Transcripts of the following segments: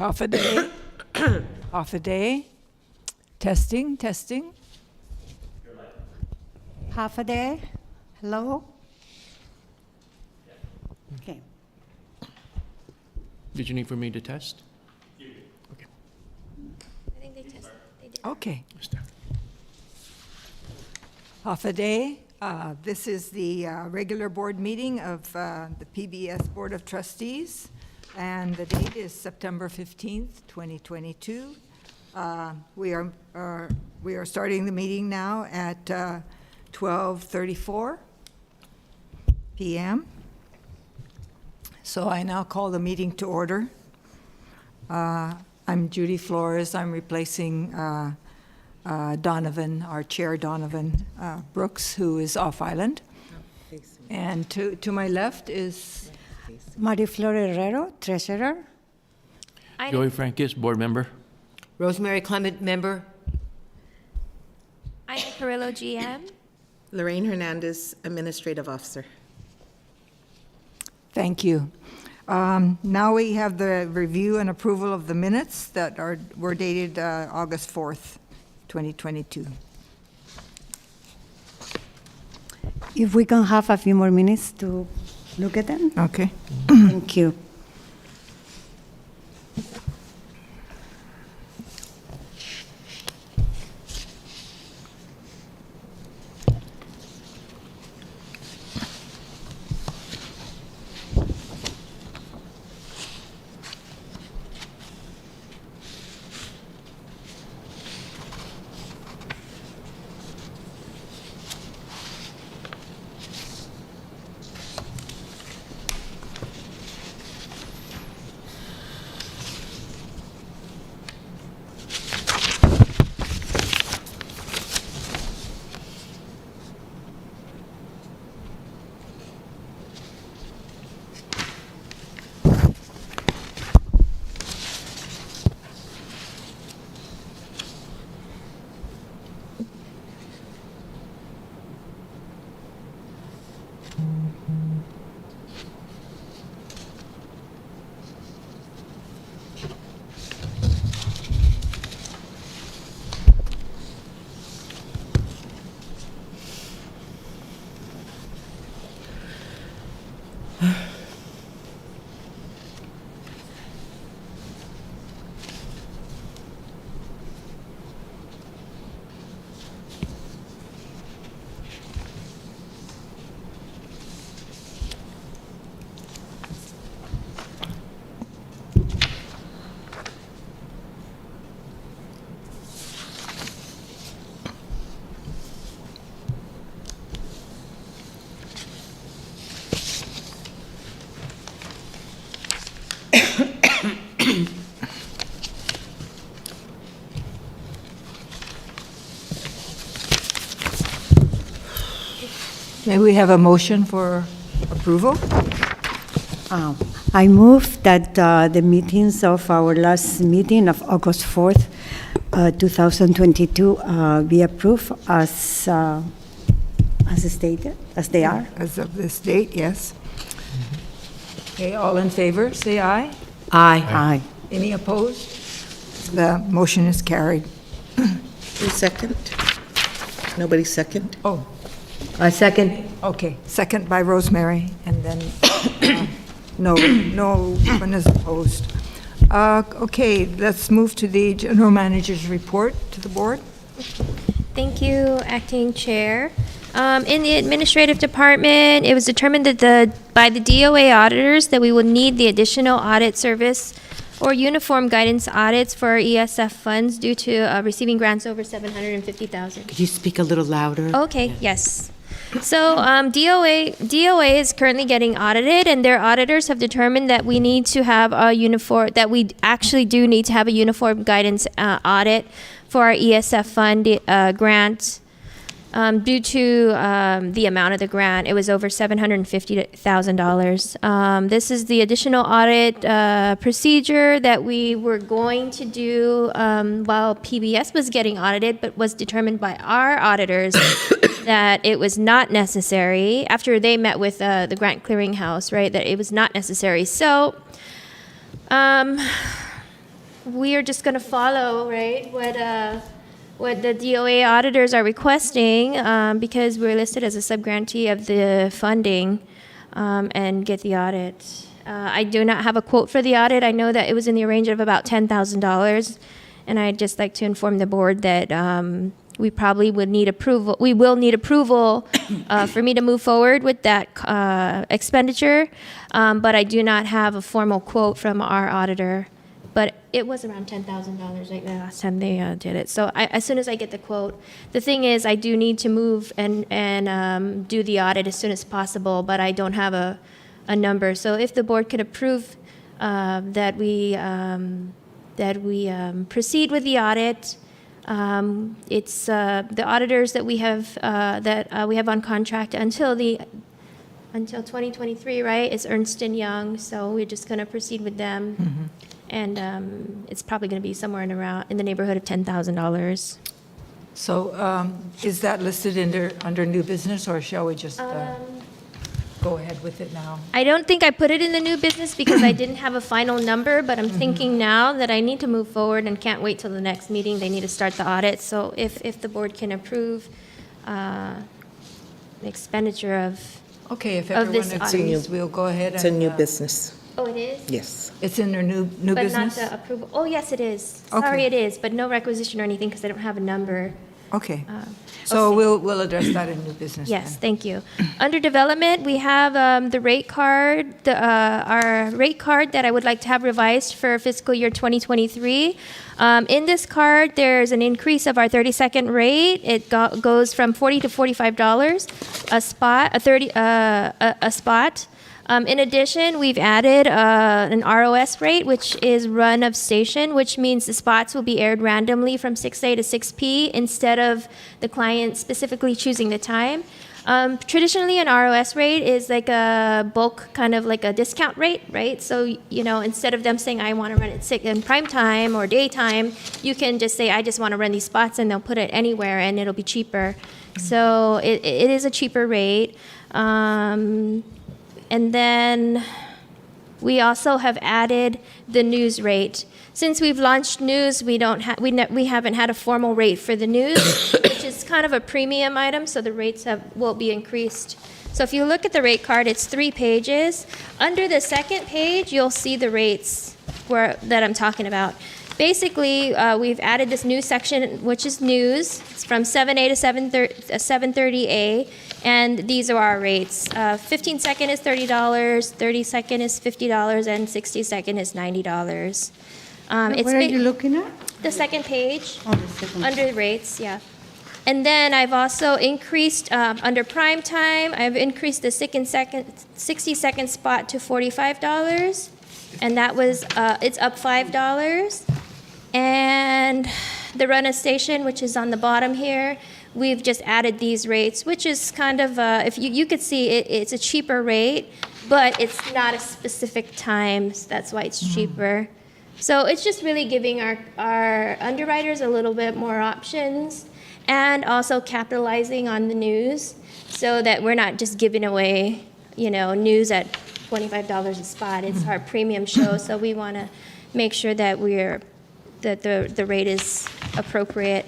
Half a day. Half a day. Testing, testing. Half a day. Hello? Okay. Did you need for me to test? Okay. I think they tested. They did. Okay. Start. Half a day. This is the regular board meeting of the PBS Board of Trustees, and the date is September 15th, 2022. We are starting the meeting now at 12:34 p.m. So I now call the meeting to order. I'm Judy Flores. I'm replacing Donovan, our chair, Donovan Brooks, who is off island. And to my left is Mariflor Herrero, treasurer. Joey Frankis, board member. Rosemary Clement, member. Ina Carrillo, GM. Lorraine Hernandez, Administrative Officer. Thank you. Now we have the review and approval of the minutes that were dated August 4th, 2022. If we can have a few more minutes to look at them. Okay. Thank you. May we have a motion for approval? I move that the meetings of our last meeting of August 4th, 2022 be approved as stated, as they are. As of this date, yes. Okay, all in favor, say aye. Aye. Aye. Any opposed? The motion is carried. Who's second? Nobody second? Oh, I second. okay. Second by Rosemary, and then no one is opposed. Okay, let's move to the general manager's report to the board. Thank you, Acting Chair. In the administrative department, it was determined that by the DOA auditors that we will need the additional audit service or uniform guidance audits for our ESF funds due to receiving grants over $750,000. Could you speak a little louder? Okay, yes. So DOA is currently getting audited, and their auditors have determined that we need to have a that we actually do need to have a uniform guidance audit for our ESF fund grant. Due to the amount of the grant, it was over $750,000. This is the additional audit procedure that we were going to do while PBS was getting audited, but was determined by our auditors that it was not necessary after they met with the grant clearinghouse, right, that it was not necessary. So we are just going to follow, right, what the DOA auditors are requesting, because we're listed as a subgrantee of the funding, and get the audit. I do not have a quote for the audit. I know that it was in the range of about $10,000, and I'd just like to inform the board that we probably would need approval. We will need approval for me to move forward with that expenditure, but I do not have a formal quote from our auditor. But it was around $10,000 like the last time they did it. So as soon as I get the quote, the thing is I do need to move and do the audit as soon as possible, but I don't have a number. So if the board could approve that we proceed with the audit, it's the auditors that we have on contract until 2023, right? It's Ernst & Young, so we're just going to proceed with them. Mm-hmm. And it's probably going to be somewhere in the neighborhood of $10,000. So is that listed under new business, or shall we just go ahead with it now? I don't think I put it in the new business because I didn't have a final number, but I'm thinking now that I need to move forward and can't wait till the next meeting. They need to start the audit. So if the board can approve the expenditure of, Okay, if Of this everyone item. agrees, we'll go ahead and... It's a new business. oh, it is? Yes. It's in their new But not business? the approval. Oh, yes, it is. Okay. Sorry, it is, but no requisition or anything because I don't have a number. Okay. So So we'll address that in new business then. Yes, thank you. Under development, we have the rate card, our rate card that I would like to have revised for fiscal year 2023. In this card, there's an increase of our 30-second rate. It goes from $40 to $45 a spot. In addition, we've added an ROS rate, which is run of station, which means the spots will be aired randomly from 6A to 6P instead of the client specifically choosing the time. Traditionally, an ROS rate is like a bulk, kind of like a discount rate, right? So, instead of them saying, I want to run it in prime time or daytime, you can just say, I just want to run these spots, and they'll put it anywhere, and it'll be cheaper. So it is a cheaper rate. And then we also have added the news rate. Since we've launched news, we haven't had a formal rate for the news, which is kind of a premium item, so the rates will be increased. So if you look at the rate card, it's 3 pages. Under the second page, you'll see the rates that I'm talking about. Basically, we've added this new section, which is news. It's from 7A to 730A, and these are our rates. 15-second is $30, 30-second is $50, and 60-second is $90. What are you looking at? The second page, Oh, the second. under rates, yeah. And then I've also increased, under prime time, I've increased the 60-second spot to $45, and that was, it's up $5. And the run-a station, which is on the bottom here, we've just added these rates, which is kind of, if you could see, it's a cheaper rate, but it's not a specific time, so that's why it's cheaper. So it's just really giving our underwriters a little bit more options, and also capitalizing on the news so that we're not just giving away, news at $25 a spot. It's our premium show, so we want to make sure that the rate is appropriate.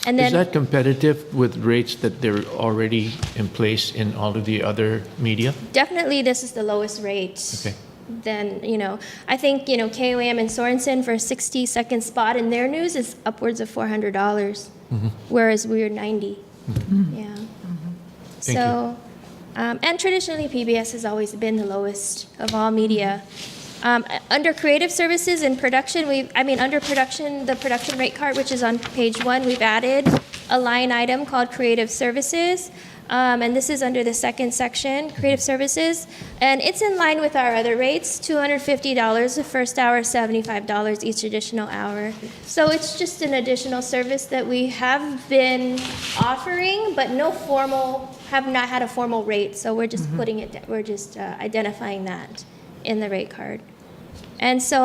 And Is then that competitive with rates that they're already in place in all of the other media? definitely this is the lowest rate. Okay. Then, I think, KOAM and Sorensen for a 60-second spot in their news is upwards of $400, whereas we're 90. Yeah. Thank So, and traditionally PBS has always been the lowest of all media. Under creative services and production, under production, the production rate card, which is on page 1, we've added a line item called creative services. And this is under the second section, creative services. And it's in line with our other rates, $250 the first hour, $75 each additional hour. So it's just an additional service that we have been offering, but have not had a formal rate. So we're just identifying that in the rate card. And so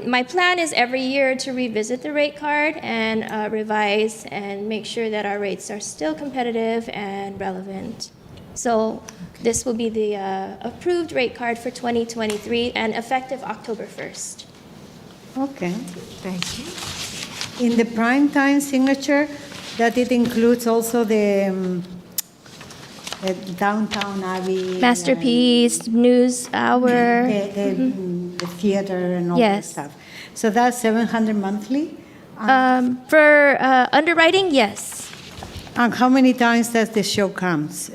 my plan is every year to revisit the rate card and revise and make sure that our rates are still competitive and relevant. So this will be the approved rate card for 2023 and effective October 1st. Okay. Thank you. In the prime time signature, that it includes also the downtown Abbey. Masterpiece, News Hour. The theater and all that Yes. stuff. So that's 700 monthly? For underwriting, yes. And how many times does the show comes?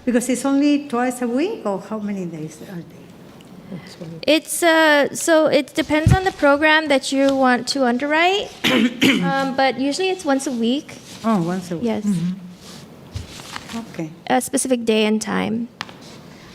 Because it's only twice a week, or how many days are they? It's so it depends on the program that you want to underwrite, but usually it's once a week. Oh, once a week. Yes, Okay. a specific day and time.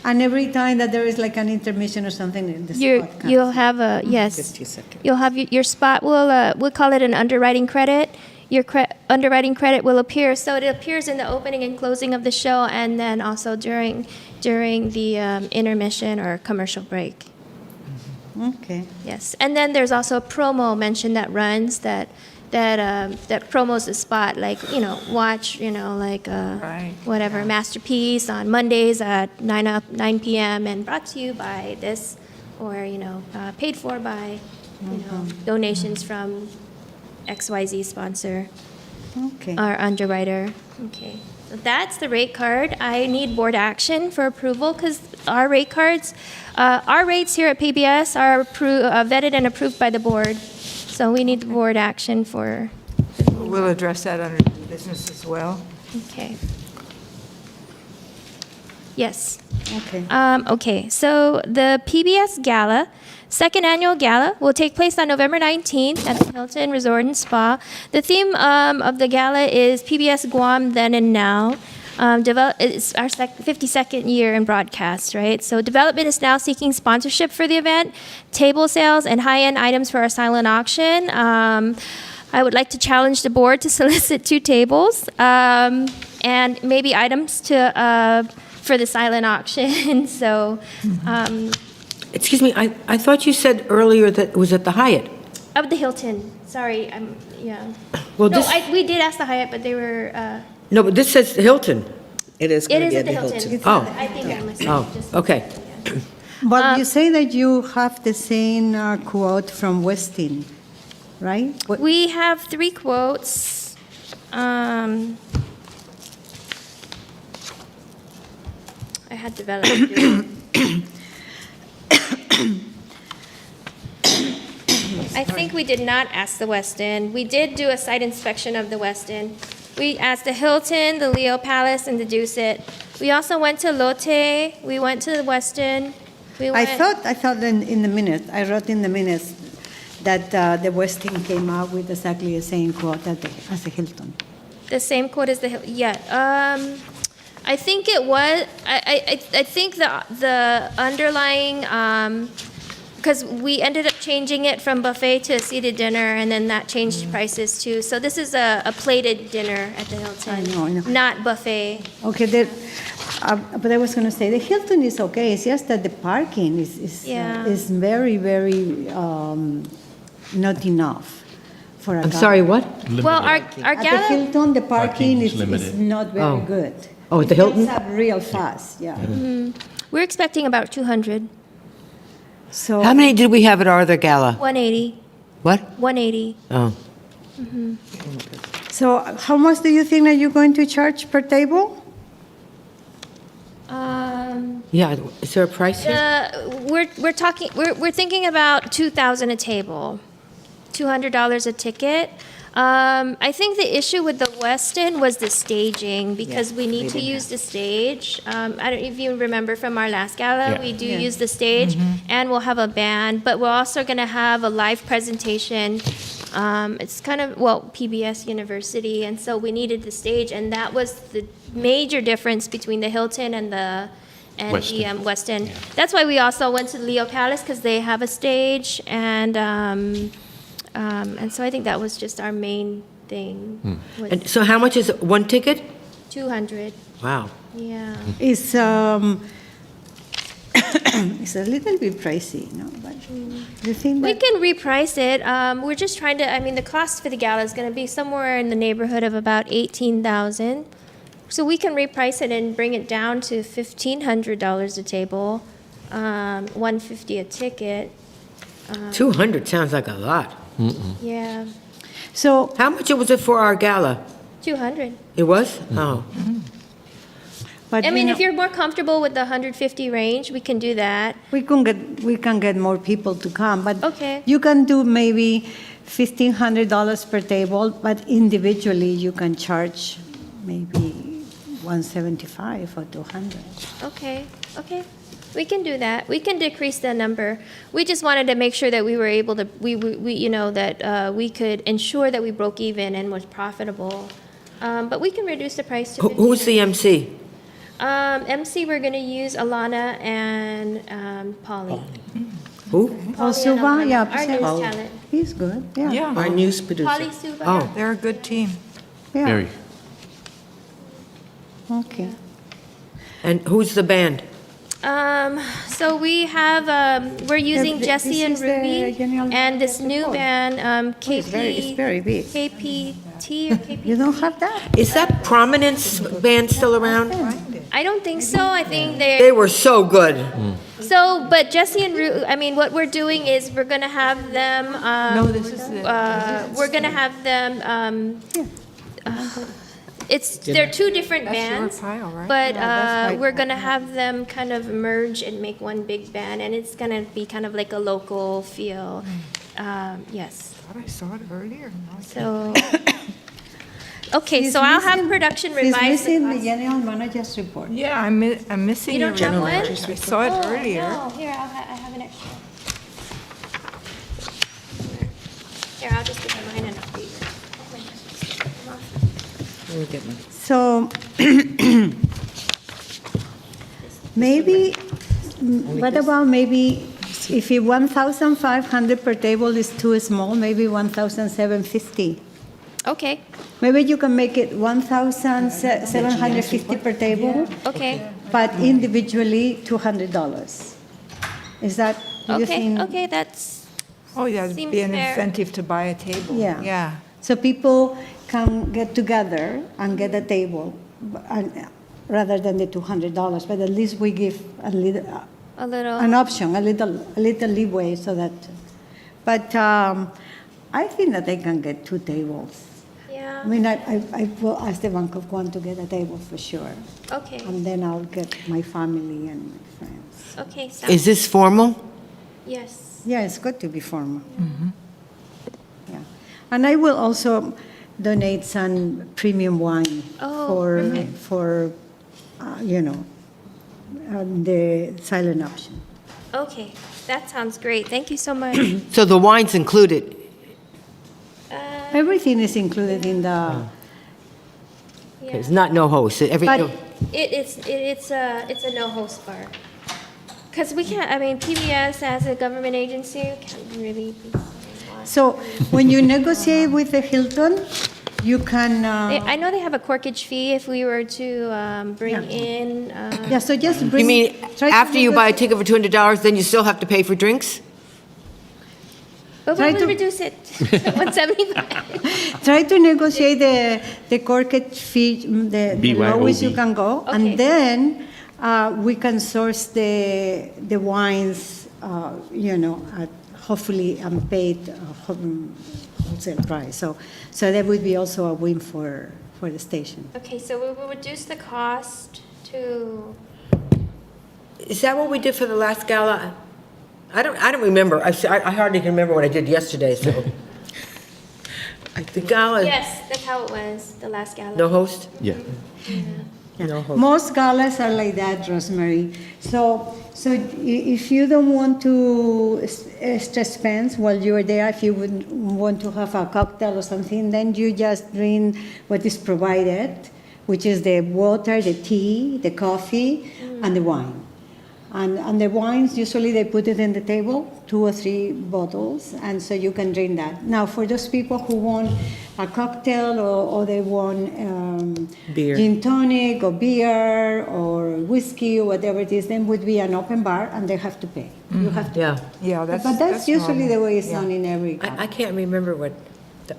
And every time that there is like an intermission or something, the spot comes. You'll have a yes. Just a second. You'll have your spot. We'll call it an underwriting credit. Your underwriting credit will appear, so it appears in the opening and closing of the show, and then also during the intermission or commercial break. Okay. Yes, and then there's also a promo mentioned that runs that promos the spot, like watch Right. whatever Masterpiece on Mondays at 9 p.m. and brought to you by this, or paid for by donations from XYZ sponsor. Okay. Our underwriter. Okay. So that's the rate card. I need board action for approval because our rate cards, our rates here at PBS are vetted and approved by the board. So we need the board action for, We'll address that under new business as well. okay. Yes. Okay. Okay, so the PBS Gala, second annual gala, will take place on November 19th at the Hilton Resort and Spa. The theme of the gala is PBS Guam Then and Now. It's our 52nd year in broadcast, right? So development is now seeking sponsorship for the event, table sales, and high-end items for our silent auction. I would like to challenge the board to solicit 2 tables and maybe items for the silent auction. So, Excuse me, I thought you said earlier that it was at the Hyatt. of the Hilton. Sorry, yeah. Well, No, this, we did ask the Hyatt, but they were. no, but this says Hilton. It is It going to is be at at the the Hilton. Hilton. Oh. I think I must Oh, have just. okay. Yeah. But you say that you have the same quote from Westin, right? We have 3 quotes. I had developed. I think we did not ask the Westin. We did do a site inspection of the Westin. We asked the Hilton, the Leo Palace, and the Dusit. We also went to Lotte. We went to the Westin. I thought in the minutes, I wrote in the minutes that the Westin came out with exactly the same quote as the Hilton. The same quote as the yeah. I think it was. I think the underlying because we ended up changing it from buffet to a seated dinner, and then that changed prices too. So this is a plated dinner at the Hilton, I know. not buffet. Okay, but I was going to say the Hilton is okay. It's just that the parking is Yeah. very, very not enough for a I'm gala. sorry, what? Well, our At the gala. Hilton, the parking Parking is is limited. not very Oh. good. Oh, at the It Hilton? fills up real fast, yeah. We're expecting about 200, So How many did we have at our other gala? 180, What? 180. Oh, So how much do you think that you're going to charge per table? yeah, is there a price here? We're thinking about 2,000 a table, $200 a ticket. I think the issue with the Westin was the staging because we need to use the stage. I don't know if you remember from our last gala, Yeah. we do use the stage and we'll have a band, but we're also going to have a live presentation. It's kind of, PBS University, and so we needed the stage, and that was the major difference between the Hilton and the Westin. Westin. That's why we also went to the Leo Palace because they have a stage, and so I think that was just our main thing. Was And so how much is it? 1 ticket? 200. Wow. Yeah. It's it's a little bit pricey, no? But you think We that can reprice it. We're just trying to. I mean, the cost for the gala is going to be somewhere in the neighborhood of about 18,000. So we can reprice it and bring it down to $1,500 a table, $150 a ticket. 200 sounds like a lot. Yeah, So, How much was it for our gala? 200. It was? Oh. but I mean, you if know, you're more comfortable with the 150 range, we can do that. we can get more people to come, but Okay. you can do maybe $1,500 per table, but individually you can charge maybe 175 or 200. Okay, okay. We can do that. We can decrease the number. We just wanted to make sure that we were able to, that we could ensure that we broke even and was profitable. But we can reduce the price to 50. Who's the MC? MC, we're going to use Alana and Polly. Who? Paul Suba, yeah. Our news talent. He's good, yeah. Yeah, Our news producer. Polly Suba. Oh. they're a good team. Yeah. Very. Okay. And who's the band? So we have, we're using This Jesse and is the Ruby general and this new report. band, It's very big. KPT or KP. You don't have that? Is that Prominence band still around? I don't think so. I think They were so good. So, but Jesse and I mean, what we're doing is we're gonna have them. No, this is the. We're gonna have them. They're two different That's your bands, pile, right? but Yeah, that's my we're gonna have them kind of merge and make one big band, and it's gonna be kind of like a local feel. Yes. Thought I saw it earlier. No, I So. Okay, He's so I'll have missing- production He's revise missing the the cost. general manager's report. Yeah, I'm missing You your don't have one? report. I saw it earlier. Oh, no. Here, I have an extra. Here, I'll just give you mine and update yours. We'll get one. So, maybe, what about maybe, if 1,500 per table is too small, maybe 1,750? Okay, Maybe you can make it 1,750 per table, okay, but individually $200. Is that, do you okay, think? okay, that's, Oh, yeah, it'd Seems be an fair. incentive to buy a table. Yeah. Yeah. So people can get together and get a table, rather than the $200, but at least we give a little, an option, a little leeway so that, but I think that they can get 2 tables. yeah, I mean, I will ask the Bank of Guam to get a table for sure, okay, and then I'll get my family and my friends. okay, Is sounds, this formal? yes. Yeah, it's good to be formal. Yeah, and I will also donate some premium wine Oh, for the silent option. Okay, that sounds great, thank you so much. So the wine's included. Everything is included in the. Yeah. It's not no host. But- It's a no-host bar. Because we can't, I mean, PBS as a government agency can't really be. So when you negotiate with the Hilton, you can. I know they have a corkage fee if we were to bring in. Yeah, so just bring. You mean try to after you buy a negotiate- ticket for $200, then you still have to pay for drinks? But try we would to- reduce it to 175. Try to negotiate the corkage fee, the lowest you BYOB. can go, Okay. and then we can source the wines, at hopefully unpaid wholesale price. So that would be also a win for the station. Okay, so we will reduce the cost to, Is that what we did for the last gala? I don't remember. I hardly can remember what I did yesterday, so. The gala, yes, that's how it was, the last gala. no host? Yeah. No host. Most galas are like that, Rosemary. So if you don't want to extra spend while you're there, if you would want to have a cocktail or something, then you just drink what is provided, which is the water, the tea, the coffee, and the wine. And the wines, usually they put it in the table, 2 or 3 bottles, and so you can drink that. Now, for those people who want a cocktail or they want Beer. gin tonic or beer or whiskey or whatever it is, then would be an open bar and they have to pay. You have to. Yeah. Yeah, But that's usually normal. the way it's Yeah. done in every. I can't remember what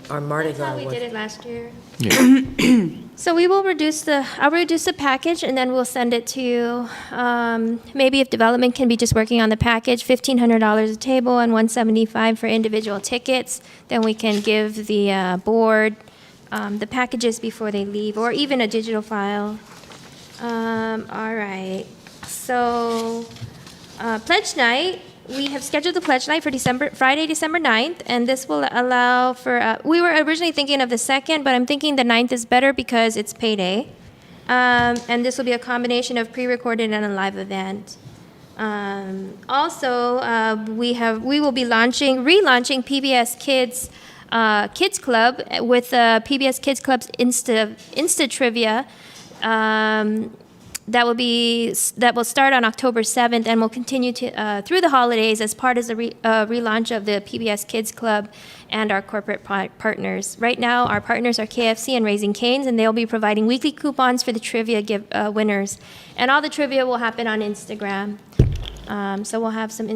our Mardi That's how Gras we was. did it last year. Yeah. So we will I'll reduce the package and then we'll send it to you. Maybe if development can be just working on the package, $1,500 a table and $175 for individual tickets, then we can give the board the packages before they leave, or even a digital file. All right, so pledge night. We have scheduled the pledge night for Friday, December 9th, and this will allow for, we were originally thinking of the 2nd, but I'm thinking the 9th is better because it's payday. And this will be a combination of pre-recorded and a live event. Also, we will be relaunching PBS Kids Club with PBS Kids Club's Insta Trivia. That will start on October 7th and will continue to through the holidays as part of the relaunch of the PBS Kids Club and our corporate partners. Right now, our partners are KFC and Raising Cane's, and they'll be providing weekly coupons for the trivia winners. And all the trivia will happen on Instagram. So we'll have some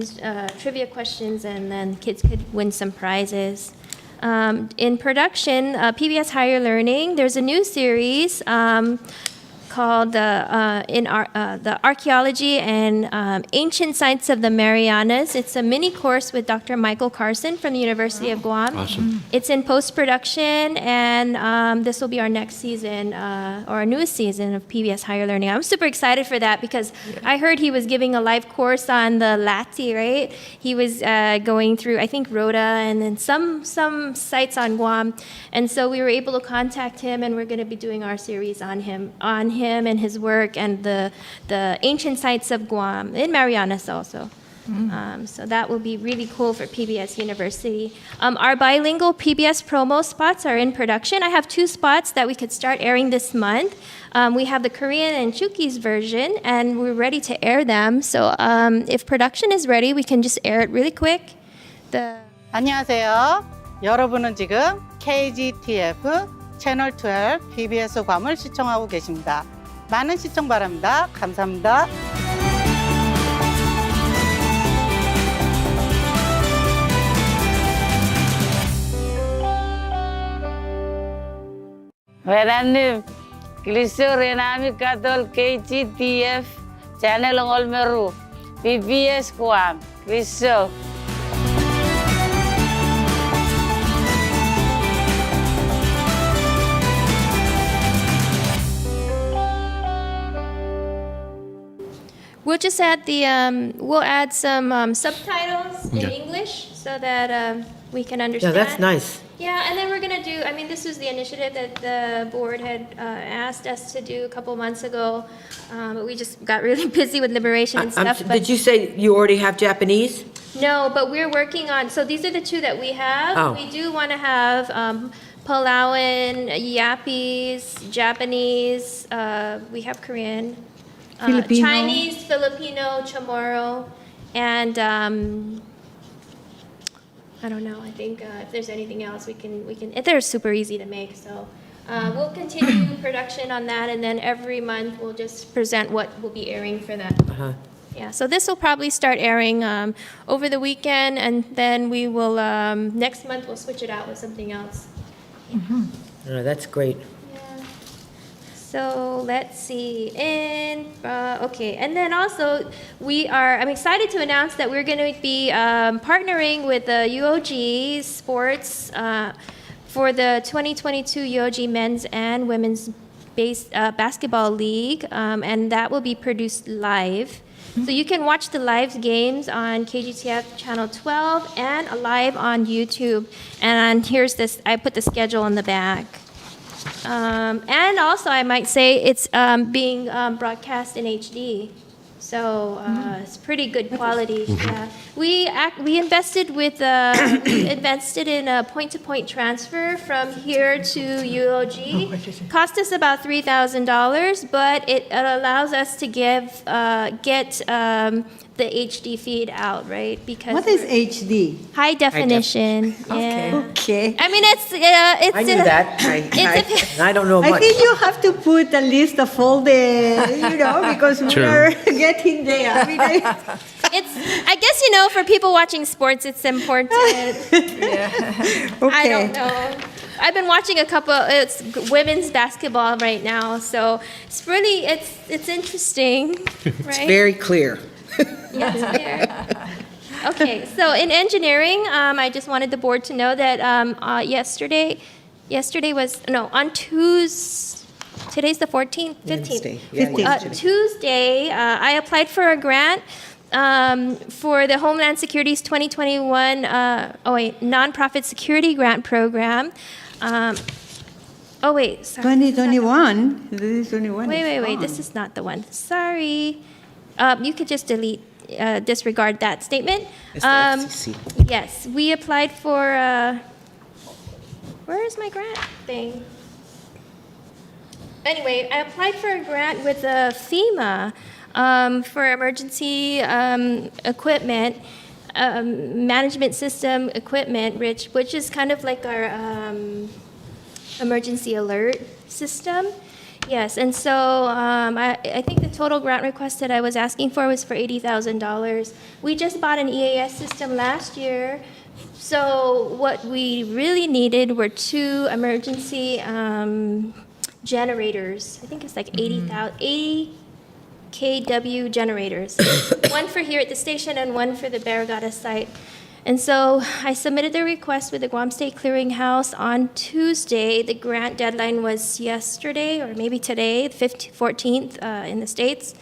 trivia questions, and then kids could win some prizes. In production, PBS Higher Learning, there's a new series called the Archaeology and Ancient Sites of the Marianas. It's a mini course with Dr. Michael Carson from the University of Guam. Awesome. It's in post-production, and this will be our next season, or our newest season of PBS Higher Learning. I'm super excited for that because I heard he was giving a live course on the Lati, right? He was going through, I think, Rhoda and then some sites on Guam. And so we were able to contact him, and we're going to be doing our series on him and his work and the ancient sites of Guam, in Marianas also. So that will be really cool for PBS University. Our bilingual PBS promo spots are in production. I have 2 spots that we could start airing this month. We have the Korean and Chuki's version, and we're ready to air them. So if production is ready, we can just air it really quick. 안녕하세요. 여러분은 지금 KGTF 채널 12 PBS 괌을 시청하고 계십니다. 많은 시청 바랍니다. 감사합니다. Veranib, Gliso Renami Katol KGTF, Channel Olmeru, PBS Guam, Gliso. We'll just add we'll add some subtitles in Yeah. English so that we can Yeah, understand. that's nice. Yeah, and then we're gonna do, this was the initiative that the board had asked us to do a couple months ago, but we just got really busy with liberation and stuff. But Did you say you already have Japanese? no, but we're working on, so these are the 2 that we have. Oh. We do want to have Palauan, Yapese, Japanese, we have Korean, Filipino. Chinese, Filipino, Chamorro, and I don't know. I think if there's anything else, we can. They're super easy to make, so we'll continue production on that, and then every month we'll just present what will be airing for that. Yeah. So this will probably start airing over the weekend, and then we will next month we'll switch it out with something else. Oh, that's great. So let's see, okay, and then also I'm excited to announce that we're going to be partnering with the UOG Sports for the 2022 UOG Men's and Women's Basketball League, and that will be produced live. So you can watch the live games on KGTF Channel 12 and live on YouTube. And here's this, I put the schedule on the back. And also, I might say it's being broadcast in HD, so it's pretty good quality. Yeah. We invested in a point-to-point transfer from here to UOG. Cost us about $3,000, but it allows us to get the HD feed out, right? Because What is HD? high definition? Okay. Yeah. Okay. I mean, it's I knew that. It's I don't know I much. think you have to put a list of all the, because we True. are getting there. I mean, I guess, for people watching sports, it's important. I okay. don't know. I've been watching it's women's basketball right now, so it's really, it's interesting, right? Very clear. Yes, there. Okay, so in engineering, I just wanted the board to know that on Tuesday, today's the 14th, 15th. Wednesday. Yeah, 15th. yesterday. Tuesday, I applied for a grant for the Homeland Security's 2021 nonprofit security grant program. Sorry. 2021. This is 21. Wait. This is not the one. Sorry. You could just disregard that statement. It's the FCC. Yes, we applied for, where is my grant thing? Anyway, I applied for a grant with FEMA for emergency equipment, management system equipment, which is kind of like our emergency alert system. Yes, and so I think the total grant request that I was asking for was for $80,000. We just bought an EAS system last year, so what we really needed were 2 emergency generators. I think it's like 80 kW generators. One for here at the station and one for the Barragata site. And so I submitted the request with the Guam State Clearinghouse on Tuesday. The grant deadline was yesterday or maybe today, the 14th in the States.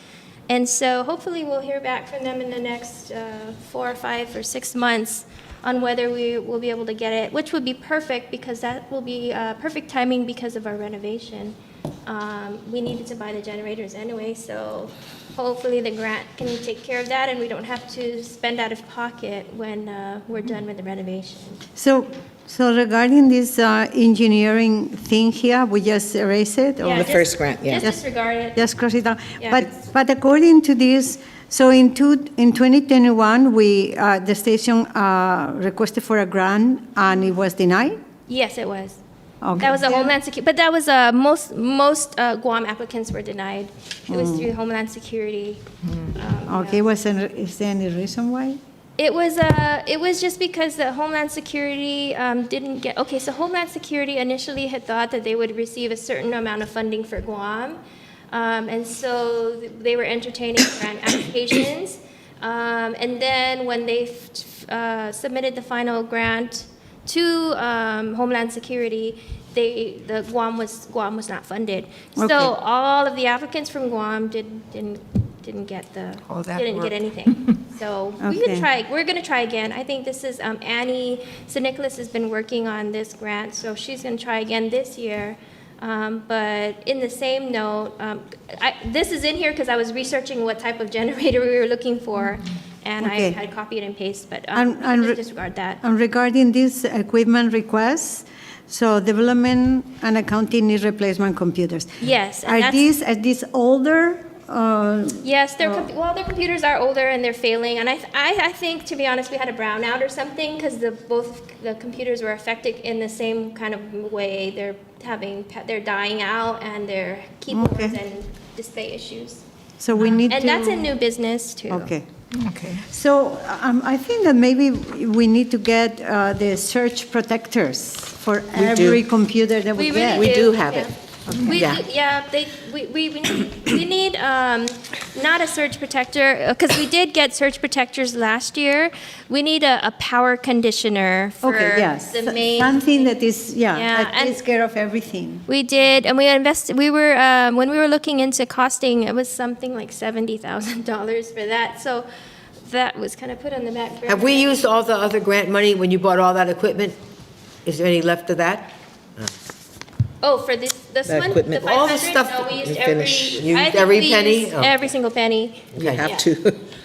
And so hopefully we'll hear back from them in the next 4 or 5 or 6 months on whether we will be able to get it, which would be perfect because that will be perfect timing because of our renovation. We needed to buy the generators anyway, so hopefully the grant can take care of that and we don't have to spend out of pocket when we're done with the renovation. So regarding this engineering thing here, we just erase it? Or Yeah, The just- first grant, yeah. Just disregard it. just cross it out? Yeah. But according to this, so in 2021, the station requested for a grant and it was denied? Yes, it was. Okay. That was a Homeland Security, but that was most Guam applicants were denied. It was through Homeland Security. Okay, is there any reason why? It was just because the Homeland Security didn't get, okay, so Homeland Security initially had thought that they would receive a certain amount of funding for Guam. And so they were entertaining grant applications. And then when they submitted the final grant to Homeland Security, the Guam was not funded. Okay. So all of the applicants from Guam didn't get that work. anything. So we Okay. can try. We're going to try again. I think this is Annie Nicholas has been working on this grant, so she's going to try again this year. But in the same note, this is in here because I was researching what type of generator we were looking for, and Okay. I had copied and pasted, but And- we and can re- just disregard that. And regarding this equipment request, so development and accounting need replacement computers. Yes, and Are that's- these older? Yes, their computers are older and they're failing, and I think, to be honest, we had a brownout or something because both the computers were affected in the same kind of way. They're dying out and their keyboards Okay. and display issues. So we need to. And that's a new business too. Okay. Okay. So I think that maybe we need to get the surge protectors for We do. every computer that we We really get. We do have yeah. it. We Yeah. do- yeah, we need not a surge protector because we did get surge protectors last year. We need a power conditioner for Okay, yes. the main. Something that is, Yeah, that and- takes care of everything. We did, and we invested. We were when we were looking into costing, it was something like $70,000 for that. So that was kind of put on the back burner. Have we used all the other grant money when you bought all that equipment? Is there any left of that? Oh, for this The one, equipment. the All the 500? stuff No, we used you every. finish. Used I think every we penny? used Oh. every single penny. You have Yeah. to.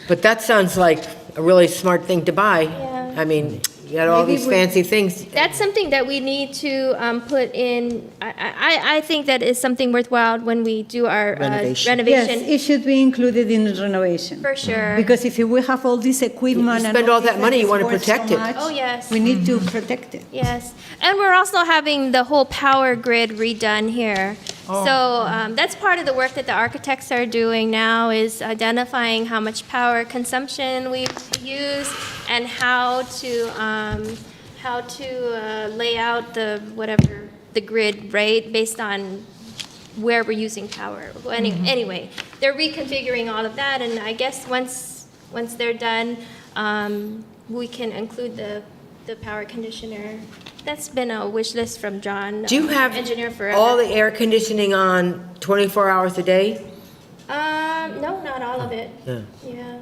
But that sounds like a really smart thing to buy. Yeah. I mean, You got all Maybe these we- fancy things. That's something that we need to put in. I think that is something worthwhile when we do our Renovation. Yes, renovation. it should be included in the renovation. For sure. Because if we have all this equipment You and spend all that this money, you is wanna worth so protect it. much, Oh, yes. We need to protect it. Yes, and we're also having the whole power grid redone here. So that's part of the work that the architects are doing now is identifying how much power consumption we use and how to lay out the grid, right, based on where we're using power. Well, anyway, they're reconfiguring all of that, and I guess once they're done, we can include the power conditioner. That's been a wish list from John. Do you have engineer forever. all the air conditioning on 24 hours a day? No, not all of it. Yeah. Yeah.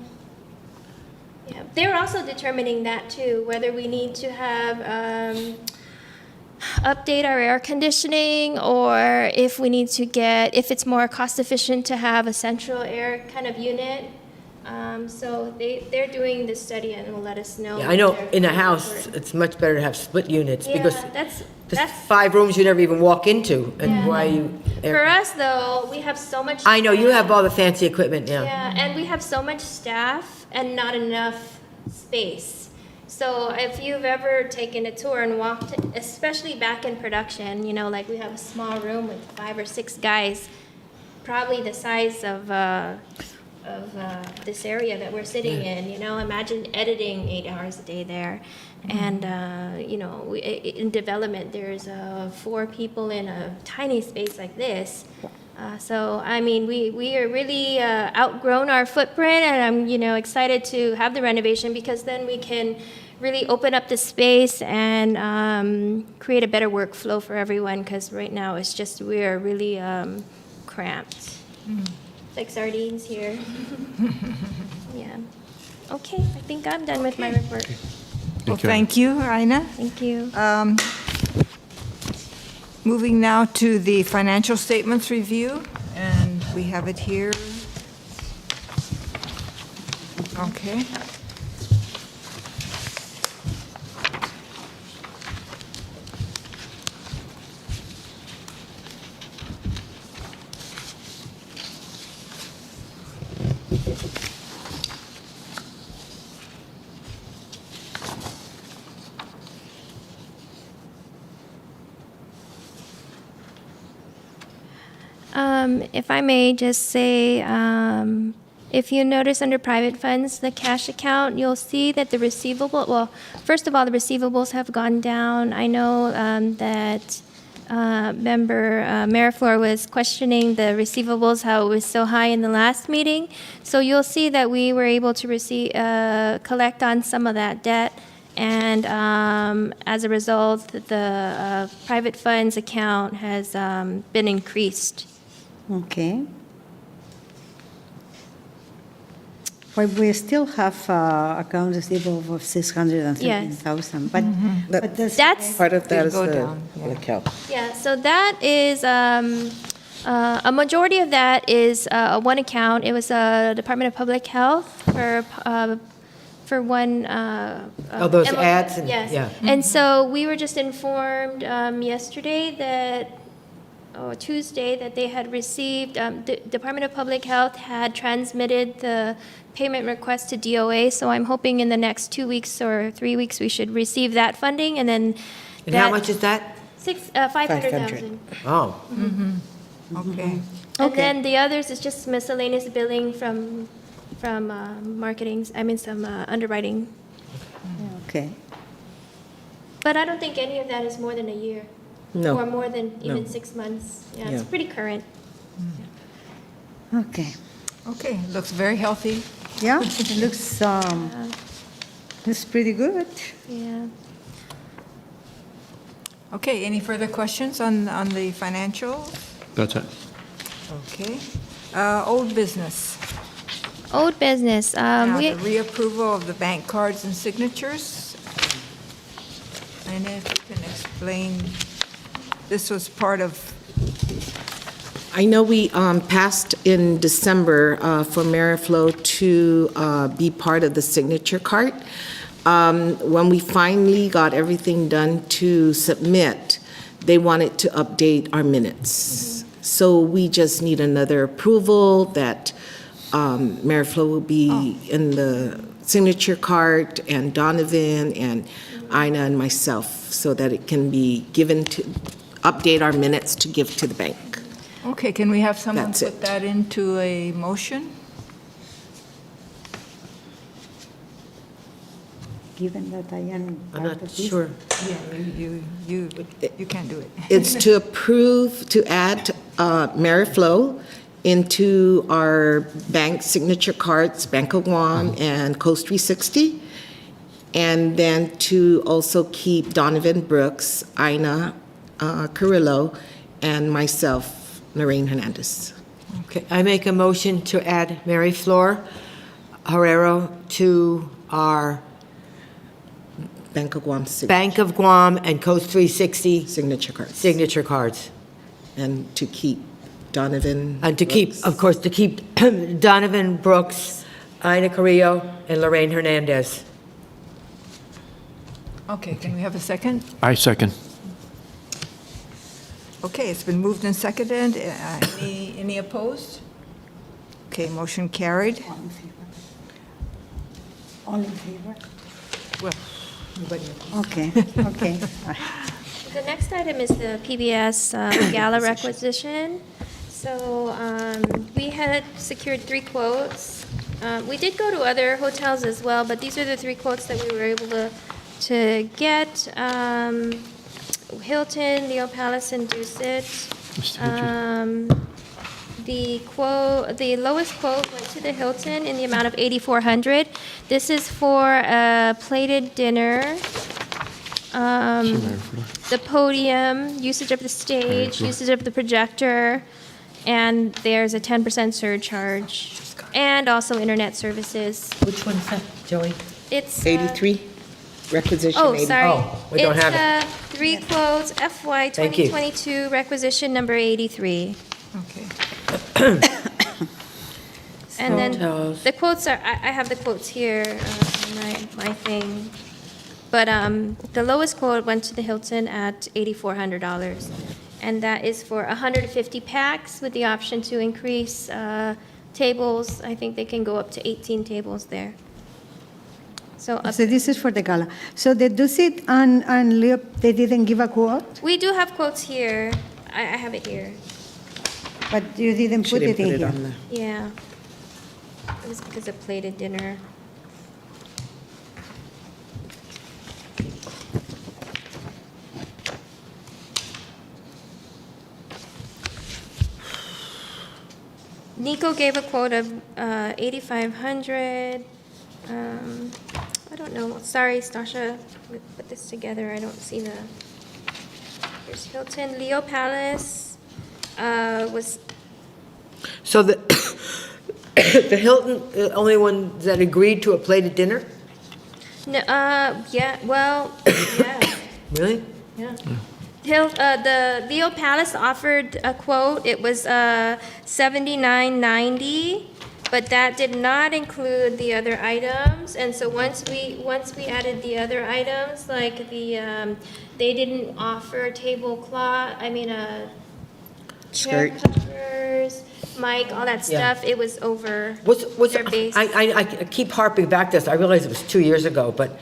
Yeah. They're also determining that too, whether we need to have update our air conditioning or if we need to if it's more cost efficient to have a central air kind of unit. So they're doing this study and will let us know. Yeah, I know their in a report. house, it's much better to have split units because Yeah, there's that's 5 rooms you never even walk into, and Yeah. why you... for us though. We have so much. I know, you have all the fancy equipment, yeah. Yeah, and we have so much staff and not enough space. So if you've ever taken a tour and walked, especially back in production, like we have a small room with 5 or 6 guys, probably the size of this area that we're sitting in, imagine editing 8 hours a day there. And, in development, there's 4 people in a tiny space like this. So, I mean, we are really outgrown our footprint, and I'm, excited to have the renovation because then we can really open up the space and create a better workflow for everyone because right now it's just we are really cramped. Like sardines here. Yeah. Okay, I think I'm done with my report. Well, thank you, Ina. Thank you. Moving now to the financial statements review, and we have it here. Okay. If I may just say, if you notice under private funds, the cash account, you'll see that the first of all, the receivables have gone down. I know that member Mariflor was questioning the receivables, how it was so high in the last meeting. So you'll see that we were able to collect on some of that debt. And as a result, the private funds account has been increased. Okay. Well, we still have accounts receivable of 613,000, but That's Part of that is Go the down, yeah. public health. Yeah, so that is, a majority of that is one account. It was Department of Public Health for one. Oh, those MO ads and- Yes. yeah. And so we were just informed yesterday or Tuesday, that they had received, the Department of Public Health had transmitted the payment request to DOA, so I'm hoping in the next 2 weeks or 3 weeks, we should receive that funding, and then. And how much is that? 500,000. Oh, Okay. And then the others is just miscellaneous billing from marketing, some underwriting. okay. But I don't think any of that is more than a year. No. Or more than even No. 6 months. Yeah, it's Yeah. pretty current. Okay. Okay, looks very healthy. Yeah, it looks pretty good. Yeah. Okay, any further questions on the financials? That's it. Okay. Old business. Old business. Now, the reapproval of the bank cards and signatures. And if you can explain, this was part of, I know we passed in December for Mariflow to be part of the signature cart. when we finally got everything done to submit, they wanted to update our minutes. So we just need another approval that Mayor Flo will be in the signature card, and Donovan and Ina and myself, so that it can be given to, update our minutes to give to the bank. Okay, can we have someone That's put it. that into a motion? Given that I am. I'm part not of this. sure. Yeah, you can't do it. It's to approve to add Mary Flo into our bank signature cards, Bank of Guam and Coast 360, and then to also keep Donovan Brooks, Ina Carrillo, and myself, Lorraine Hernandez. Okay, I make a motion to add Mary Flor Herrero to our Bank of Guam Bank of Guam and Coast 360 signature cards. signature cards. And to keep Donovan. And to keep, Brooks. of course, to keep Donovan Brooks, Ina Carrillo, and Lorraine Hernandez. Okay, can we have a second? I second. Okay, it's been moved and seconded. Any opposed? Okay, motion carried. All in favor? All in favor? Well, nobody opposed. Okay, okay. The next item is the PBS gala requisition. So we had secured 3 quotes. We did go to other hotels as well, but these are the 3 quotes that we were able to get. Hilton, Leo Palace, and Dusit. The lowest quote went to the Hilton in the amount of $8,400. This is for a plated dinner, the podium, usage of the stage, usage of the projector, and there's a 10% surcharge, and also internet services. Which one's that, Joey? It's 83, requisition Oh, 83. sorry. Oh, we don't have it. It's 3 quotes, FY Thank you. 2022, requisition number 83. Okay. And then Hotels. the quotes are, I have the quotes here on my thing. But the lowest quote went to the Hilton at $8,400. And that is for 150 packs with the option to increase tables. I think they can go up to 18 tables there. So So this is for the gala. So the Dusit and Leo, they didn't give a quote, we do have quotes here. I have it here. but you didn't She put didn't it in put it here. on the. Yeah. It was because of plated dinner. Nico gave a quote of 8,500. I don't know. Sorry, Stasha, we put this together. I don't see the. Here's Hilton. Leo Palace was So the, the Hilton, only one that agreed to a plated dinner? no. Yeah. Well. Yeah. Really? Yeah. The Leo Palace offered a quote. It was $79.90, but that did not include the other items. And so once we added the other items, like the they didn't offer tablecloth. I mean, chair Skirt. covers, mic, all that Yeah. stuff. It was over What's, their base. I keep harping back to this, I realize it was 2 years ago, but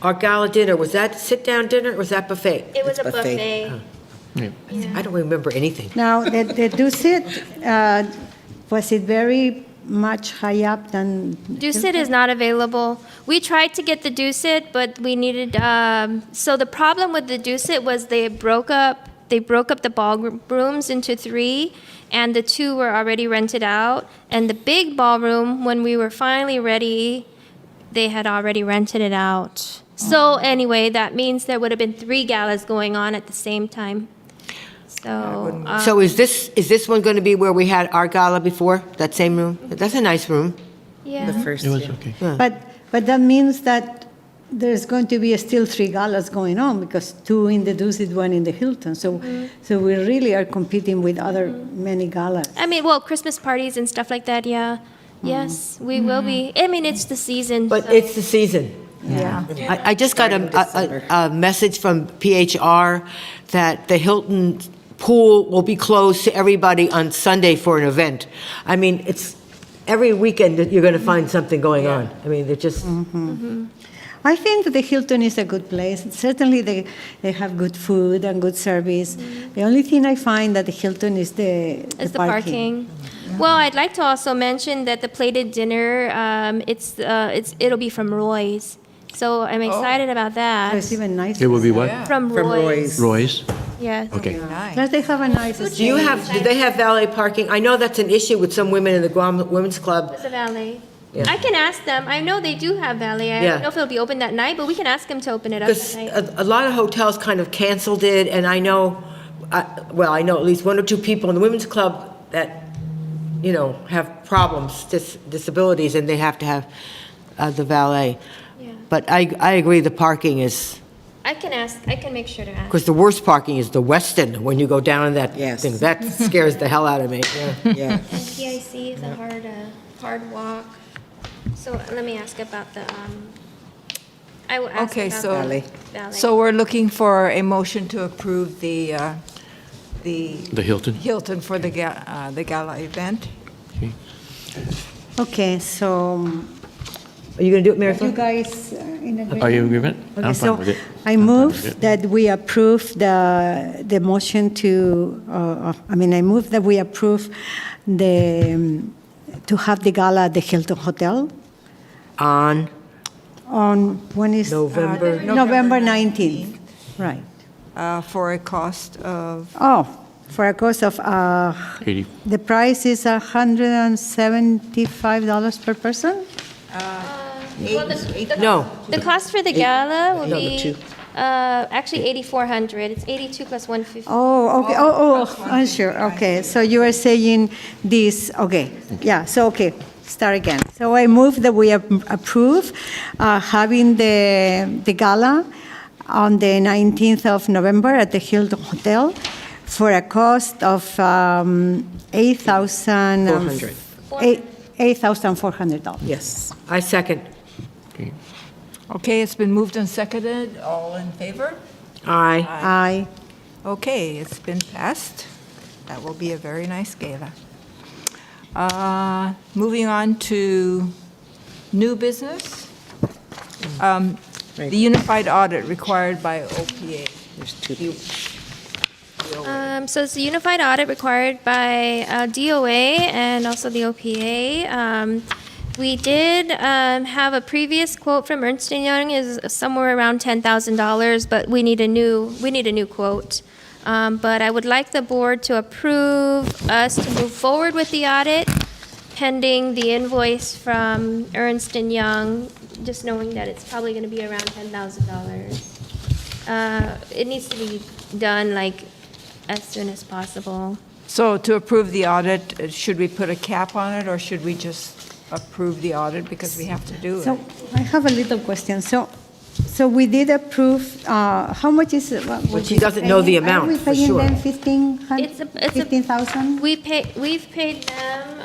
our gala dinner, was that sit-down dinner or was that buffet? It was It's a buffet. buffet. Yeah. Yeah. I don't remember anything. Now, the Dusit, was it very much high up than? Dusit is not available. We tried to get the Dusit, but we needed, so the problem with the Dusit was they broke up the ballrooms into 3, and the 2 were already rented out. And the big ballroom, when we were finally ready, they had already rented it out. So anyway, that means there would have been 3 galas going on at the same time. So, So is this one going to be where we had our gala before, that same room? That's a nice room. yeah. The first It was year. okay. But that means that there's going to be still 3 galas going on, because 2 in the Dusit, 1 in the Hilton. So we really are competing with other many galas. I mean, well, Christmas parties and stuff like that, yeah. Yes, we will be. I mean, it's the season. But so- it's the season. Yeah. I just got a message from PHR that the Hilton pool will be closed to everybody on Sunday for an event. I mean, it's every weekend that you're going to find something going on. I mean, they're just, I think the Hilton is a good place. Certainly, they have good food and good service. The only thing I find that the Hilton is the parking. Well, I'd like to also mention that the plated dinner, it'll be from Roy's. So I'm excited about that. So it's even nicer. It will be what? From Roy's. Roy's? Yes. Okay. Nice. Plus, they have a nice. do they have valet parking? I know that's an issue with some women in the Guam Women's Club. It's a valet. Yeah. I can ask them. I know they do have valet. I Yeah. don't know if it'll be open that night, but we can ask them to open it up Because that night. a lot of hotels kind of canceled it, and I know at least one or two people in the Women's Club that, have problems, disabilities, and they have to have the valet. Yeah. But I agree, the parking is, I can ask. I can make sure to ask. because the worst parking is the Westin, when you go down in that Yes. thing. That scares the hell out of me, yeah. Yeah. And PIC is a hard walk. So let me ask about the, I will ask Okay, about so, the valet. so we're looking for a motion to approve the The Hilton? Hilton for the gala event. Okay. Okay, so Are you going to do it, Mary you Flo? guys in agreement? Are you in agreement? Okay, I'm so fine with it. I I'm fine move with it. that we approve the motion to, I move that we approve to have the gala at the Hilton Hotel On, on, when is? November- November 19th, right. For a cost of, Oh, for a cost of, 80. the price is $175 per person? Well, the no, The cost for the gala will no, be two. actually 8,400. It's 82 plus 150. Oh, okay, I'm sure, okay. So you are saying this, okay, yeah, so, okay, start again. So I move that we approve having the gala on the 19th of November at the Hilton Hotel for a cost of $8,400. $8,400. Yes. I second. Okay. okay, it's been moved and seconded. All in favor? Aye. Aye. Okay, it's been passed. That will be a very nice gala. Moving on to new business. The unified audit required by OPA. There's two. So it's a unified audit required by DOA and also the OPA. We did have a previous quote from Ernst & Young is somewhere around $10,000, but we need a new quote. But I would like the board to approve us to move forward with the audit pending the invoice from Ernst & Young, just knowing that it's probably going to be around $10,000. It needs to be done like as soon as possible. So to approve the audit, should we put a cap on it, or should we just approve the audit because we have to do it? So I have a little question. So we did approve, how much is it? But she doesn't know the amount, for sure. Are we paying them It's a- 15,000? We've paid them,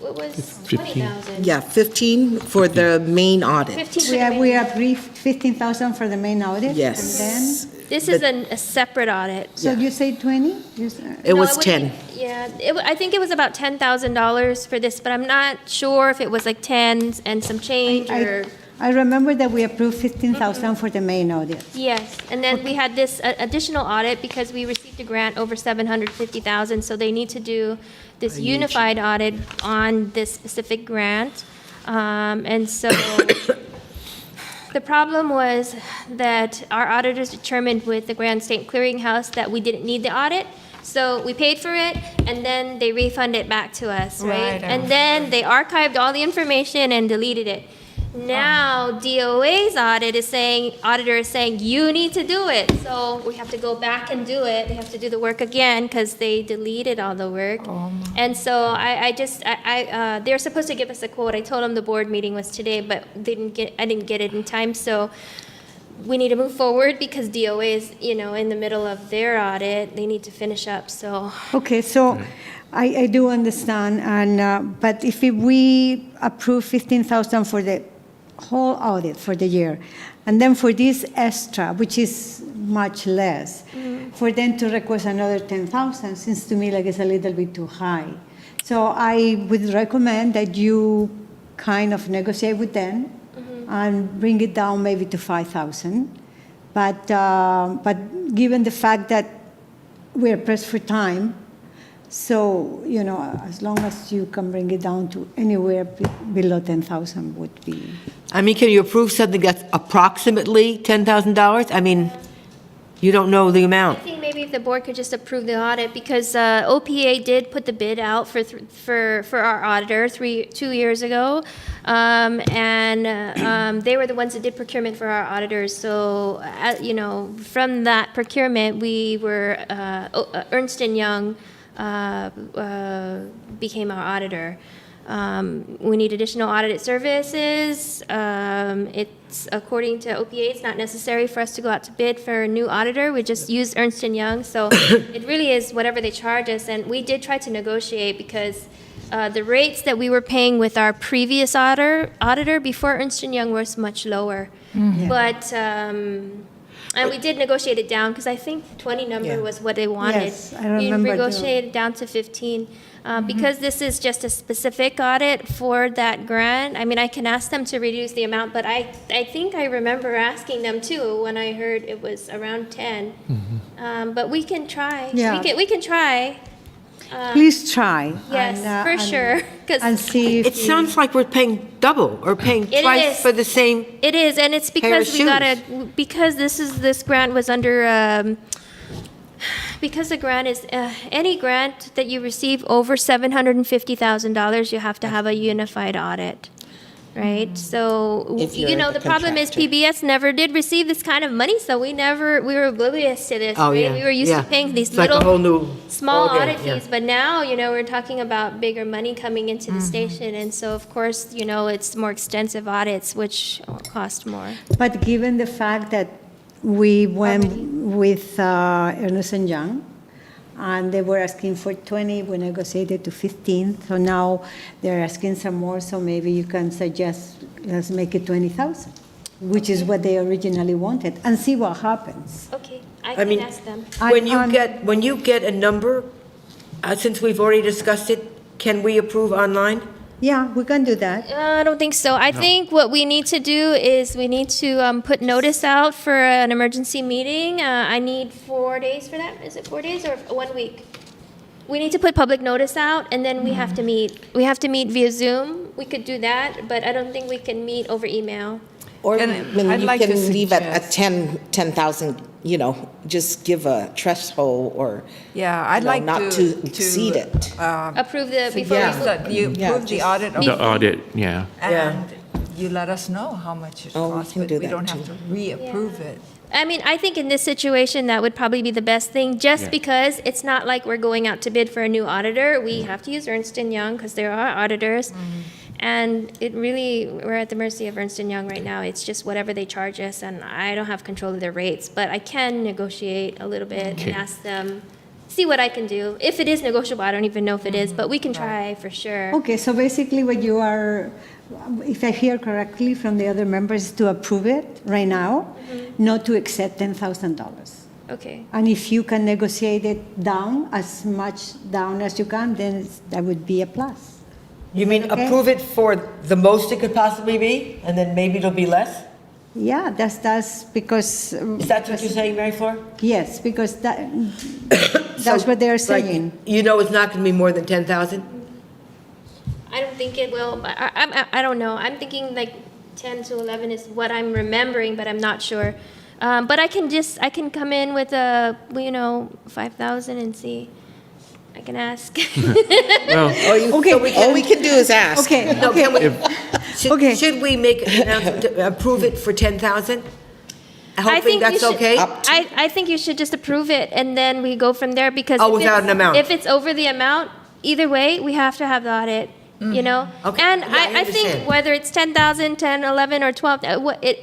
what was, 15. 20,000? Yeah, 15 for the main audit. 15 for We the are, main- we are briefed 15,000 for the main audit? Yes. And then, This is a separate audit. so you say 20? It No, was wouldn't 10. be- Yeah, I think it was about $10,000 for this, but I'm not sure if it was like 10 and some change or, I remember that we approved 15,000 for the main audit. yes. And then we had this additional audit because we received a grant over $750,000, so they need to do this unified audit on this specific grant. And so the problem was that our auditors determined with the Grand State Clearinghouse that we didn't need the audit. So we paid for it, and then they refunded it back to us, right? Right, And then they archived all the information and deleted it. Now DOA's auditor is saying, you need to do it. So we have to go back and do it. They have to do the work again because they deleted all the work. And so they're supposed to give us a quote. I told them the board meeting was today, but I didn't get it in time. So we need to move forward because DOA is, in the middle of their audit. They need to finish up, so. Okay, so I do understand, and, but if we approve 15,000 for the whole audit for the year. And then for this extra, which is much less, for them to request another 10,000 seems to me like it's a little bit too high. So I would recommend that you kind of negotiate with them and bring it down maybe to 5,000. But given the fact that we're pressed for time, so, you know, as long as you can bring it down to anywhere below 10,000 would be. I mean, can you approve something that's approximately $10,000? I mean, you don't know the I amount. think maybe if the board could just approve the audit, because OPA did put the bid out for our auditor 2 years ago, and they were the ones that did procurement for our auditors. So, you know, from that procurement, we were Ernst & Young became our auditor. We need additional audit services. It's according to OPA, it's not necessary for us to go out to bid for a new auditor. We just use Ernst & Young. So it really is whatever they charge us. And we did try to negotiate because the rates that we were paying with our previous auditor before Ernst & Young was much lower. But and we did negotiate it down because I think 20 number was what they wanted. Yes, I remember We negotiated it down to 15. Because this is just a specific audit for that grant, I mean, I can ask them to reduce the amount, but I think I remember asking them too when I heard it was around 10. But we can try. Yeah. We can try. Please try. Yes, for and- sure. 'Cause And see if It sounds like we're paying double or paying It twice is. for the same. it is, and it's Pair of because we gotta because this grant was under. Because the grant is, any grant that you receive over $750,000, you have to have a unified audit, right? So, If you you're know, the the problem is contractor. PBS never did receive this kind of money, so we were oblivious to this, Oh, right? yeah. We were used yeah. to paying these It's like a little, whole new small ballgame, audit yeah. fees, but now, you know, we're talking about bigger money coming into the station, and so, of course, you know, it's more extensive audits, which cost more. But given the fact that we went with Ernst & Young, and they were asking for 20, we negotiated to 15, so now they're asking some more, so maybe you can suggest, let's make it 20,000, which is what they originally wanted, and see what happens. Okay, I I can mean, ask them. When you get a number, since we've already discussed it, can we approve online? Yeah, we can do that. I don't think so. I think what we need to do is we need to put notice out for an emergency meeting. I need 4 days for that. Is it 4 days or 1 week? We need to put public notice out, and then we have to meet. We have to meet via Zoom. We could do that, but I don't think we can meet over email. Or And when I'd you like to can leave it at suggest- 10,000, you know, just give a threshold or, Yeah, I'd you know, like not to exceed it. Approve the before Suggest we that you Yeah, approve the just- audit of The audit, yeah. and you let us know how much it Oh, we costs, can but do we that don't have too. to reapprove it. I mean, I think in this situation, that would probably be the best thing, just Yeah. because it's not like we're going out to bid for a new auditor. We have to use Ernst & Young because they're our auditors. And it really, we're at the mercy of Ernst & Young right now. It's just whatever they charge us, and I don't have control of their rates. But I can negotiate a little bit Okay. and ask them, see what I can do. If it is negotiable, I don't even know if it is, but we can try for sure. Okay, so basically what you are, if I hear correctly from the other members, is to approve it right now, not to exceed $10,000. Okay. And if you can negotiate it down, as much down as you can, then that would be a plus. You mean okay? approve it for the most it could possibly be, and then maybe it'll be less? Yeah, that's because. Is that what you're saying, Mary Flor? Yes, because that's what they're saying. You know it's not going to be more than 10,000? I don't think it will, but I don't know. I'm thinking like 10 to 11 is what I'm remembering, but I'm not sure. But I can come in with 5,000 and see. I can ask. Well, All we can do is ask. Okay, No, okay. can we, Okay. should we make an announcement to approve it for 10,000? Hoping that's okay? I think you should just approve it, and then we go from there, because Oh, if without it's- an amount. If it's over the amount, either way, we have to have the audit, you know? Okay. And Yeah, I I think understand. whether it's 10,000, 10, 11, or 12,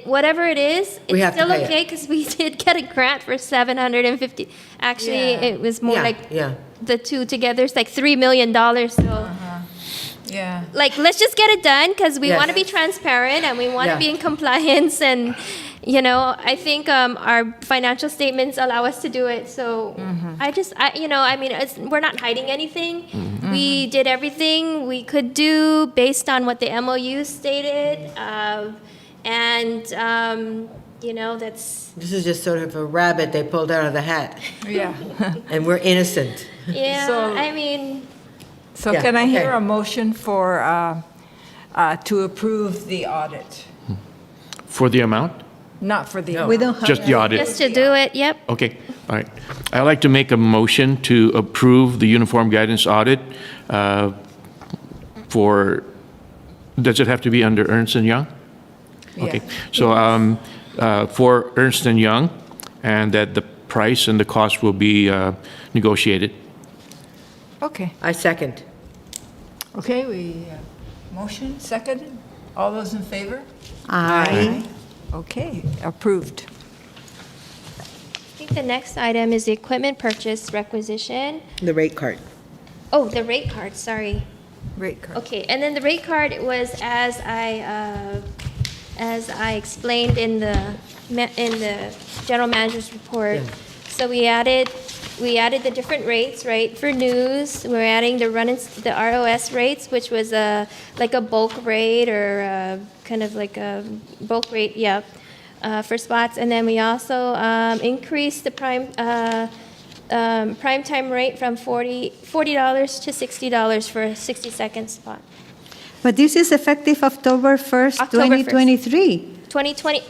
whatever it is, We it's have to still pay it. okay, because we did get a grant for 750. Actually, Yeah. it was more Yeah, like yeah. the two together, it's like $3 million, so. Yeah. Like, let's just get it done because we Yes. want to be transparent and we want to Yeah. be in compliance. And, you know, I think our financial statements allow us to do it. So I mean, we're not hiding anything. We did everything we could do based on what the MOU stated. You know, that's, This is just sort of a rabbit they pulled out of the hat, Yeah. and we're innocent. yeah, So- I mean, So Yeah, can I hear okay. a motion for, to approve the audit? For the amount? Not for the. We don't have. Just the audit? just to do it, yep. Okay, all right. I'd like to make a motion to approve the uniform guidance audit for, does it have to be under Ernst and Young? Okay, so for Ernst and Young, and that the price and the cost will be negotiated. Okay, I second. okay, we, motion, seconded. All those in favor? Aye. Okay, approved. I think the next item is the equipment purchase requisition. The rate card. Oh, the rate card, sorry. Rate card. Okay, and then the rate card was as I explained in the general manager's report. So we added the different rates, right? For news, we're adding the ROS rates, which was like a bulk rate or kind of like a bulk rate, yeah, for spots. And then we also increased the prime time rate from $40 to $60 for a 60-second spot. But this is effective October 1st, October 1st. 2023. 2020.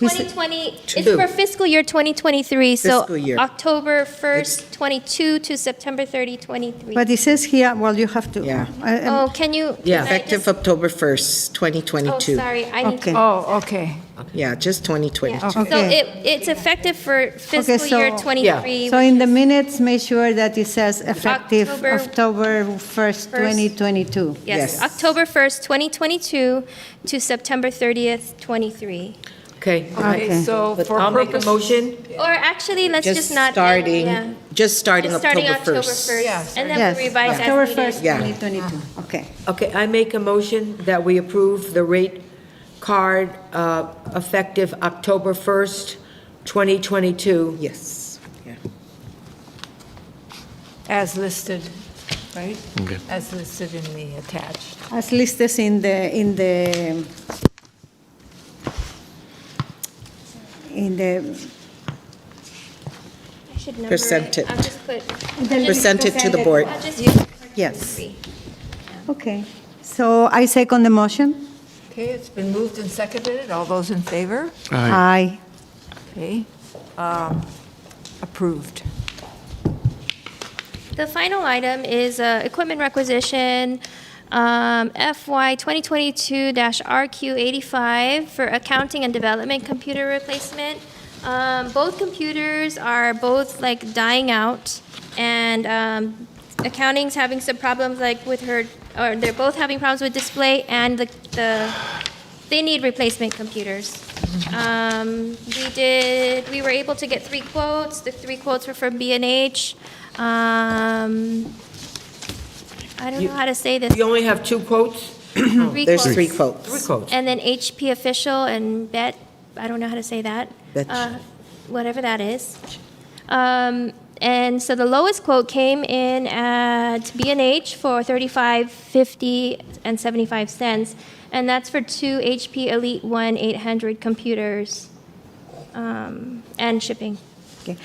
We said- 2020, it's Two. for fiscal year 2023, so Fiscal year. October 1st, 22 to September 30, 23. But it says here, well, you have to. Yeah. Oh, can you? Yeah. can I Effective just- October 1st, Oh, 2022. sorry, I need Okay. to. Oh, okay. Yeah, just 2022. Yeah. So Okay. it's effective for fiscal so- year 23. So in the minutes, make sure that it says effective October- October 1st, 2022. Yes, Yes. October 1st, 2022 to September 30th, 23. Okay. Okay, so But for I'll make a purpose. motion. Or actually, let's just not. starting, yeah. just starting Just starting October October 1st. 1st. Yes. And then Yes, we revise as October needed. 1st, Yeah. 2022. Okay. Okay, I make a motion that we approve the rate card effective October 1st, 2022. Yes. Yeah. As listed, right? Okay. As listed in the attached. As listed in the I should number Present it. I'll just put. Present it to the board. I'll just use Yes. 3. Okay. So I second the motion. Okay, it's been moved and seconded. All those in favor? Aye. Aye. Okay, approved. The final item is equipment requisition, FY 2022-RQ85 for accounting and development computer replacement. Both computers are both like dying out, and accounting's having some problems like with her, or they're both having problems with display, and they need replacement computers. We were able to get 3 quotes. The 3 quotes were from B&H. I don't know how to say this. You only have 2 quotes? 3 There's quotes. 3 3 quotes. quotes. And then HP Official and Bet, I don't know how to say that. Bet. Whatever that is. And so the lowest quote came in at B&H for $35.50 and 75 cents, and that's for 2 HP Elite 1 800 computers and shipping. Okay.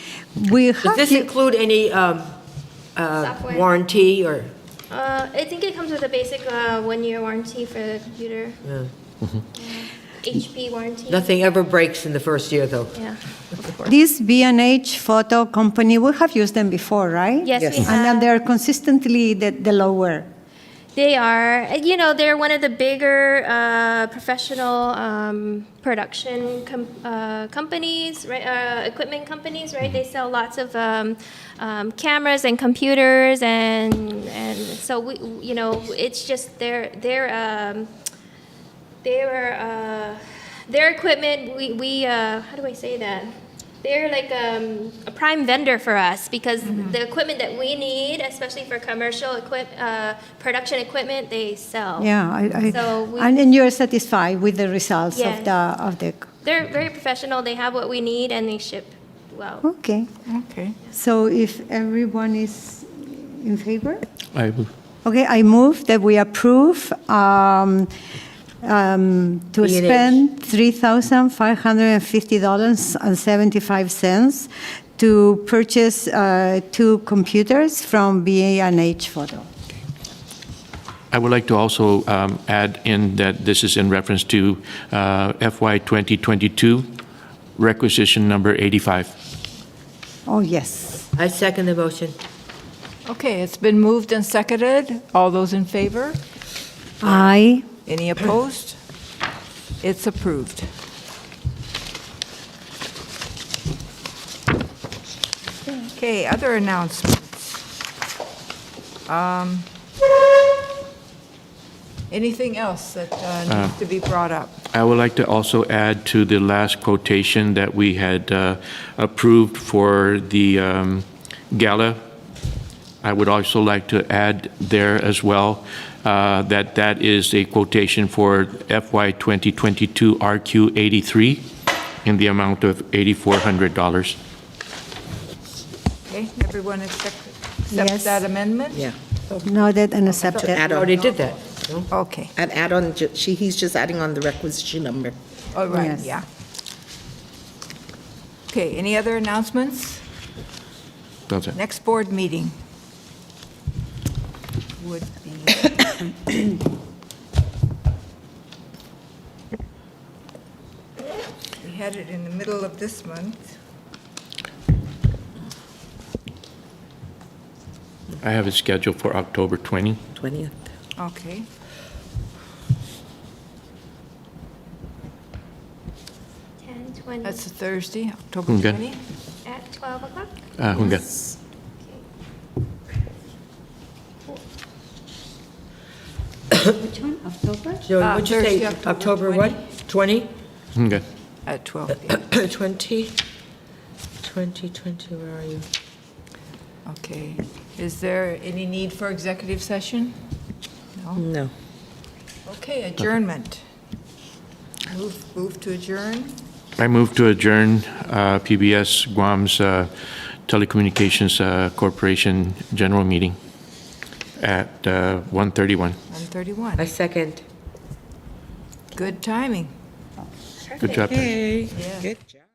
We Does have, this include any Software. warranty or? I think it comes with a basic 1-year warranty for the computer. HP warranty. Nothing ever breaks in the first year, though. Yeah, of course. this B&H photo company, we have used them before, right? Yes, Yes. we And then have. they're consistently the lower. They are. You know, they're one of the bigger professional production companies, right? Equipment companies, right? They sell lots of cameras and computers, and so we, you know, it's just their equipment. We how do I say that? they're like a prime vendor for us because the equipment that we need, especially for commercial production equipment, they sell. Yeah, So we- and you're satisfied with the results Yes. of the, They're very professional. They have what we need and they ship well. okay. Okay. So if everyone is in favor? I will- Okay, I move that we approve to B&H. spend $3,550.75 to purchase 2 computers from B&H Photo. I would like to also add in that this is in reference to FY 2022 requisition number 85. Oh, yes. I second the motion. Okay, it's been moved and seconded. All those in favor? Aye. Any opposed? It's approved. Okay, other announcements. Anything else that needs to be brought up? I would like to also add to the last quotation that we had approved for the gala. I would also like to add there as well that that is a quotation for FY 2022 RQ 83 in the amount of $8,400. Okay, everyone accepts Yes. that amendment? Yeah. Noted and accepted. Add I on, already did that. No? Okay, and add on, he's just adding on the requisition number. all right, Yes. yeah. Okay, any other announcements? That's it. Next board meeting would be we had it in the middle of this month. I have it scheduled for October 20. 20th. Okay. That's a Thursday, October Okay. 20. At 12 o'clock? Hunga. Which one? October? So what'd you say, Thursday, October what? 20? Hunga. At 12 p.m. 20? 20, where are you? Okay. Is there any need for executive session? No? No. Okay, adjournment. Move to adjourn. I move to adjourn PBS Guam's Telecommunications Corporation General Meeting at 1:31. 1:31. I second. Good timing. Good job. Hey, Yeah. good job.